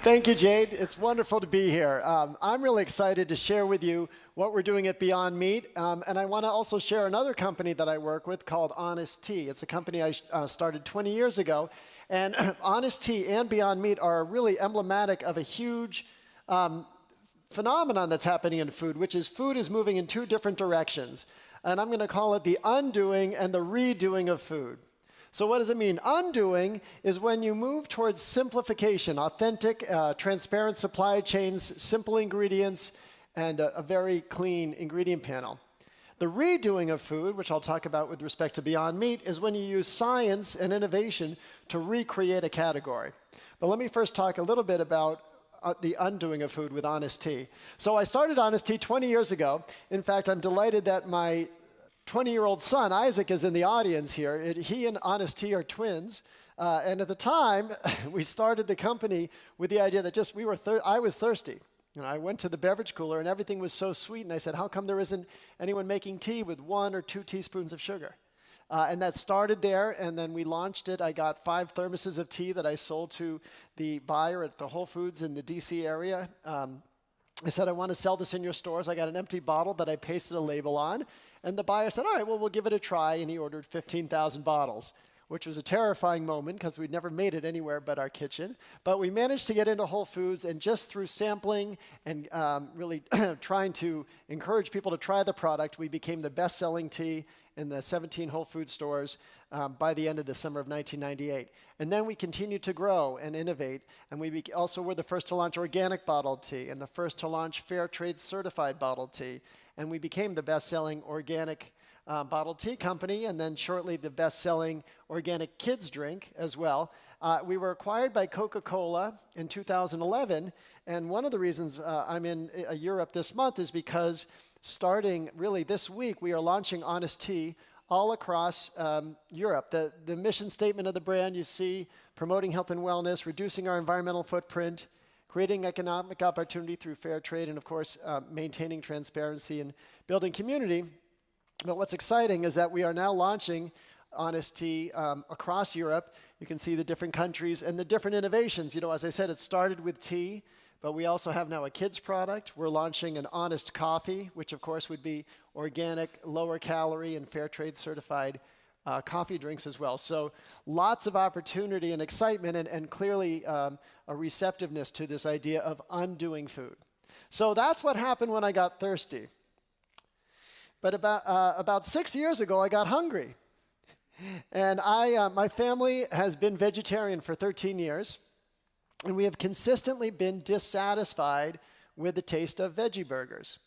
Thank you, Jade. It's wonderful to be here. I'm really excited to share with you what we're doing at Beyond Meat. And I want to also share another company that I work with called Honest Tea. It's a company I started 20 years ago. And Honest Tea and Beyond Meat are really emblematic of a huge phenomenon that's happening in food, which is food is moving in two different directions. And I'm going to call it the undoing and the redoing of food. So what does it mean? Undoing is when you move towards simplification, authentic, transparent supply chains, simple ingredients, and a very clean ingredient panel. The redoing of food, which I'll talk about with respect to Beyond Meat, is when you use science and innovation to recreate a category. But let me first talk a little bit about the undoing of food with Honest Tea. So I started Honest Tea 20 years ago. In fact, I'm delighted that my 20-year-old son, Isaac, is in the audience here. He and Honest Tea are twins. And at the time, we started the company with the idea that I was thirsty. I went to the beverage cooler, and everything was so sweet. And I said, how come there isn't anyone making tea with 1 or 2 teaspoons of sugar? And that started there, and then we launched it. I got 5 thermoses of tea that I sold to the buyer at the Whole Foods in the D.C. area. I said, I want to sell this in your stores. I got an empty bottle that I pasted a label on. And the buyer said, all right, well, we'll give it a try. And he ordered 15,000 bottles, which was a terrifying moment because we'd never made it anywhere but our kitchen. But we managed to get into Whole Foods, and just through sampling and really trying to encourage people to try the product, we became the best-selling tea in the 17 Whole Foods stores by the end of the summer of 1998. And then we continued to grow and innovate, and we also were the first to launch organic bottled tea and the first to launch fair trade certified bottled tea. And we became the best-selling organic bottled tea company, and then shortly the best-selling organic kids drink as well. We were acquired by Coca-Cola in 2011, and one of the reasons I'm in Europe this month is because starting really this week, we are launching Honest Tea all across Europe. The mission statement of the brand you see, promoting health and wellness, reducing our environmental footprint, creating economic opportunity through fair trade, and of course, maintaining transparency and building community. But what's exciting is that we are now launching Honest Tea across Europe. You can see the different countries and the different innovations. As I said, it started with tea, but we also have now a kids product. We're launching an Honest Coffee, which of course would be organic, lower calorie, and fair trade certified coffee drinks as well. So lots of opportunity and excitement, and clearly a receptiveness to this idea of undoing food. So that's what happened when I got thirsty. But about 6 years ago, I got hungry. And my family has been vegetarian for 13 years, and we have consistently been dissatisfied with the taste of veggie burgers.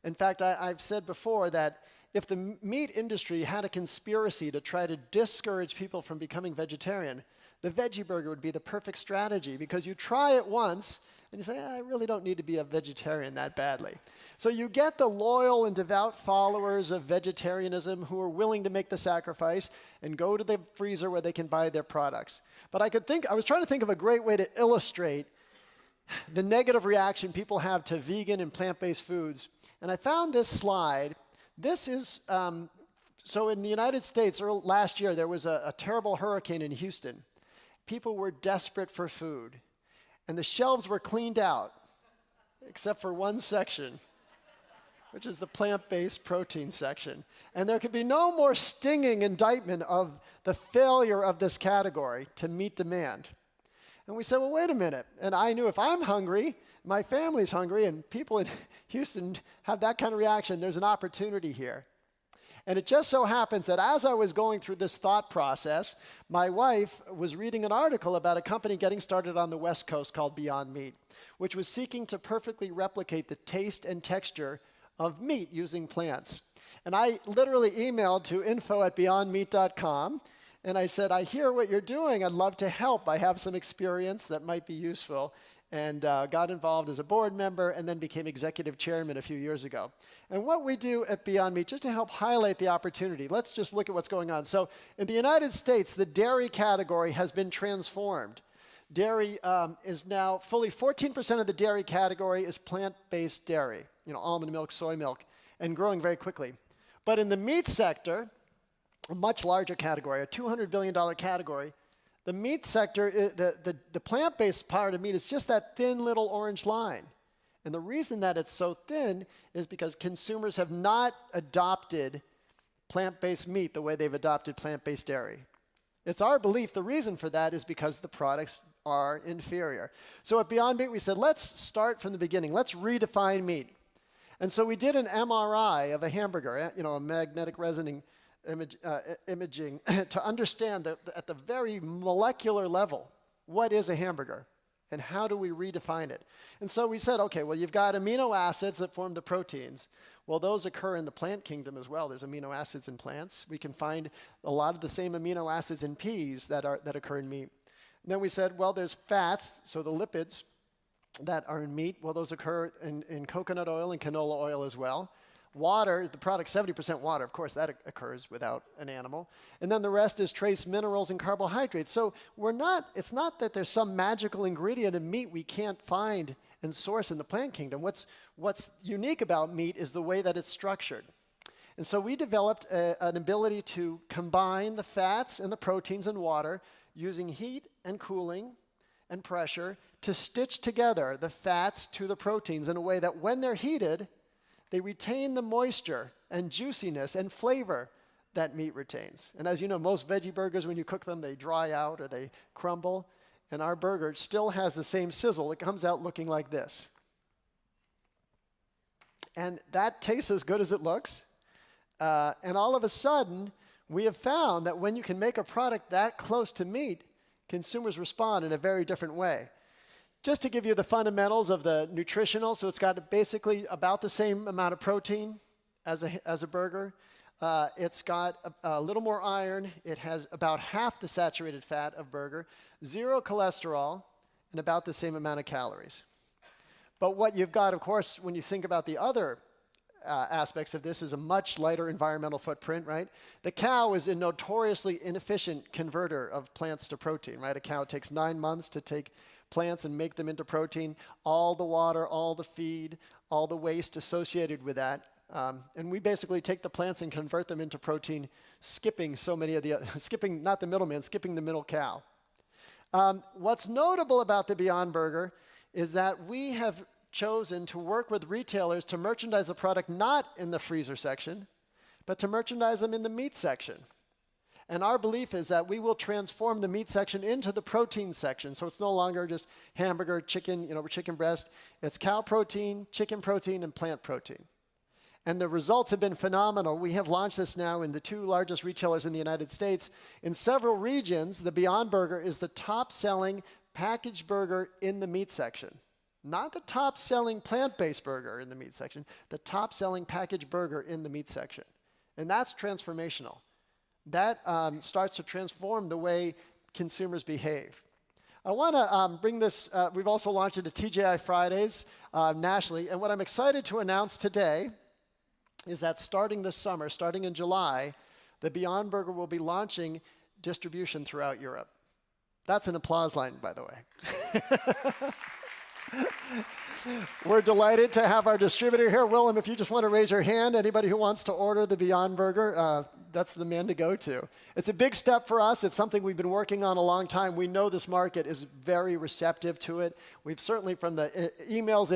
In fact, I've said before that if the meat industry had a conspiracy to try to discourage people from becoming vegetarian, the veggie burger would be the perfect strategy, because you try it once and you say, I really don't need to be a vegetarian that badly. So you get the loyal and devout followers of vegetarianism who are willing to make the sacrifice and go to the freezer where they can buy their products. But I was trying to think of a great way to illustrate the negative reaction people have to vegan and plant-based foods. And I found this slide. This is, so in the United States, last year, there was a terrible hurricane in Houston. People were desperate for food, and the shelves were cleaned out, except for one section, which is the plant-based protein section. And there could be no more stinging indictment of the failure of this category to meet demand. And we said, well, wait a minute. And I knew if I'm hungry, my family's hungry, and people in Houston have that kind of reaction, there's an opportunity here. And it just so happens that as I was going through this thought process, my wife was reading an article about a company getting started on the West Coast called Beyond Meat, which was seeking to perfectly replicate the taste and texture of meat using plants. And I literally emailed to info@beyondmeat.com, and I said, I hear what you're doing. I'd love to help. I have some experience that might be useful. And got involved as a board member, and then became executive chairman a few years ago. And what we do at Beyond Meat, just to help highlight the opportunity, let's just look at what's going on. So in the United States, the dairy category has been transformed. Dairy is now fully 14% of the dairy category is plant-based dairy, almond milk, soy milk, and growing very quickly. But in the meat sector, a much larger category, a $200 billion category, The meat sector, the plant-based part of meat is just that thin little orange line. And the reason that it's so thin is because consumers have not adopted plant-based meat the way they've adopted plant-based dairy. It's our belief the reason for that is because the products are inferior. So at Beyond Meat, we said, let's start from the beginning. Let's redefine meat. And so we did an MRI of a hamburger, a magnetic resonance imaging, to understand that at the very molecular level, what is a hamburger? And how do we redefine it? And so we said, okay, well, you've got amino acids that form the proteins. Well, those occur in the plant kingdom as well. There's amino acids in plants. We can find a lot of the same amino acids in peas that occur in meat. And then we said, well, there's fats, so the lipids that are in meat. Well, those occur in coconut oil and canola oil as well. Water, the product, 70% water, of course, that occurs without an animal. And then the rest is trace minerals and carbohydrates. So it's not that there's some magical ingredient in meat we can't find and source in the plant kingdom. What's unique about meat is the way that it's structured. And so we developed an ability to combine the fats and the proteins and water using heat and cooling and pressure to stitch together the fats to the proteins in a way that when they're heated, they retain the moisture and juiciness and flavor that meat retains. And as you know, most veggie burgers, when you cook them, they dry out or they crumble. And our burger still has the same sizzle. It comes out looking like this. And that tastes as good as it looks. And all of a sudden, we have found that when you can make a product that close to meat, consumers respond in a very different way. Just to give you the fundamentals of the nutritional, so it's got basically about the same amount of protein as a burger. It's got a little more iron. It has about half the saturated fat of burger, 0 cholesterol, and about the same amount of calories. But what you've got, of course, when you think about the other aspects of this, is a much lighter environmental footprint, right? The cow is a notoriously inefficient converter of plants to protein, right? A cow takes 9 months to take plants and make them into protein, all the water, all the feed, all the waste associated with that. And we basically take the plants and convert them into protein, skipping so many of the, skipping not the middleman, skipping the middle cow. What's notable about the Beyond Burger is that we have chosen to work with retailers to merchandise the product not in the freezer section, but to merchandise them in the meat section. And our belief is that we will transform the meat section into the protein section. So it's no longer just hamburger, chicken, chicken breast. It's cow protein, chicken protein, and plant protein. And the results have been phenomenal. We have launched this now in the 2 largest retailers in the United States. In several regions, the Beyond Burger is the top-selling packaged burger in the meat section. Not the top-selling plant-based burger in the meat section, the top-selling packaged burger in the meat section. And that's transformational. That starts to transform the way consumers behave. I want to bring this, we've also launched it at TGI Fridays nationally, and what I'm excited to announce today is that starting this summer, starting in July, the Beyond Burger will be launching distribution throughout Europe. That's an applause line, by the way. We're delighted to have our distributor here. Willem, if you just want to raise your hand, anybody who wants to order the Beyond Burger, that's the man to go to. It's a big step for us. It's something we've been working on a long time. We know this market is very receptive to it. We've certainly, from the emails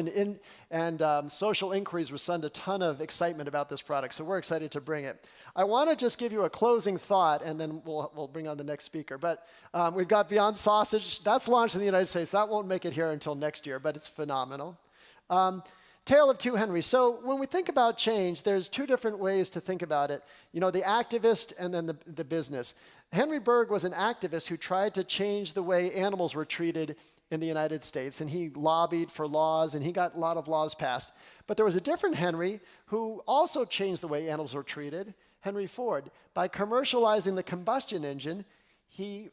and social inquiries, received a ton of excitement about this product. So we're excited to bring it. I want to just give you a closing thought, and then we'll bring on the next speaker. But we've got Beyond Sausage. That's launched in the United States. That won't make it here until next year, but it's phenomenal. Tale of Two Henrys. So when we think about change, there's 2 different ways to think about it. The activist and then the business. Henry Bergh was an activist who tried to change the way animals were treated in the United States, and he lobbied for laws, and he got a lot of laws passed. But there was a different Henry who also changed the way animals were treated, Henry Ford. By commercializing the combustion engine, he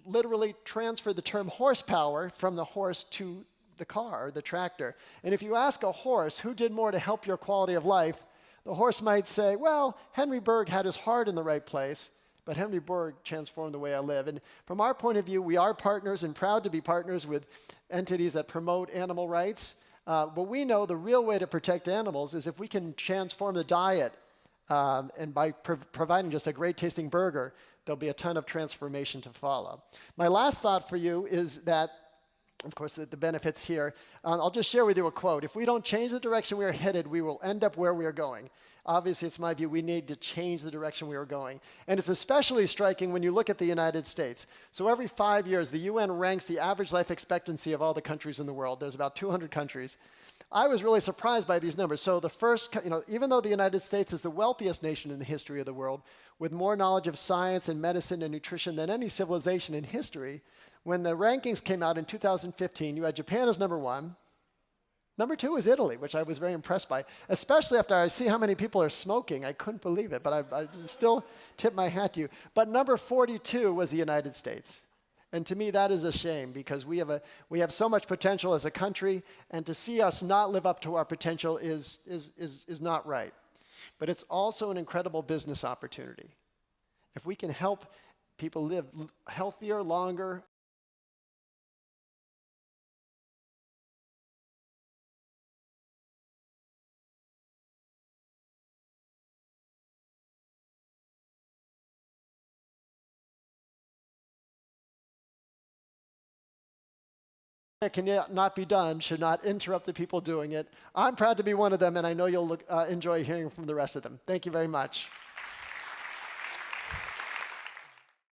literally transferred the term horsepower from the horse to the car, or the tractor. And if you ask a horse who did more to help your quality of life, the horse might say, well, Henry Bergh had his heart in the right place, but Henry Bergh transformed the way I live. And from our point of view, we are partners and proud to be partners with entities that promote animal rights. But we know the real way to protect animals is if we can transform the diet And by providing just a great tasting burger, there'll be a ton of transformation to follow. My last thought for you is that, of course, the benefits here. I'll just share with you a quote. If we don't change the direction we are headed, we will end up where we are going. Obviously, it's my view, we need to change the direction we are going. And it's especially striking when you look at the United States. So every 5 years, the UN ranks the average life expectancy of all the countries in the world. There's about 200 countries. I was really surprised by these numbers. So the first, even though the United States is the wealthiest nation in the history of the world, with more knowledge of science and medicine and nutrition than any civilization in history, when the rankings came out in 2015, you had Japan as number 1. Number 2 is Italy, which I was very impressed by, especially after I see how many people are smoking. I couldn't believe it, but I still tip my hat to you. But number 42 was the United States. And to me, that is a shame, because we have so much potential as a country, and to see us not live up to our potential is not right. But it's also an incredible business opportunity. If we can help people live healthier, longer, it cannot be done, should not interrupt the people doing it. I'm proud to be one of them, and I know you'll enjoy hearing from the rest of them. Thank you very much.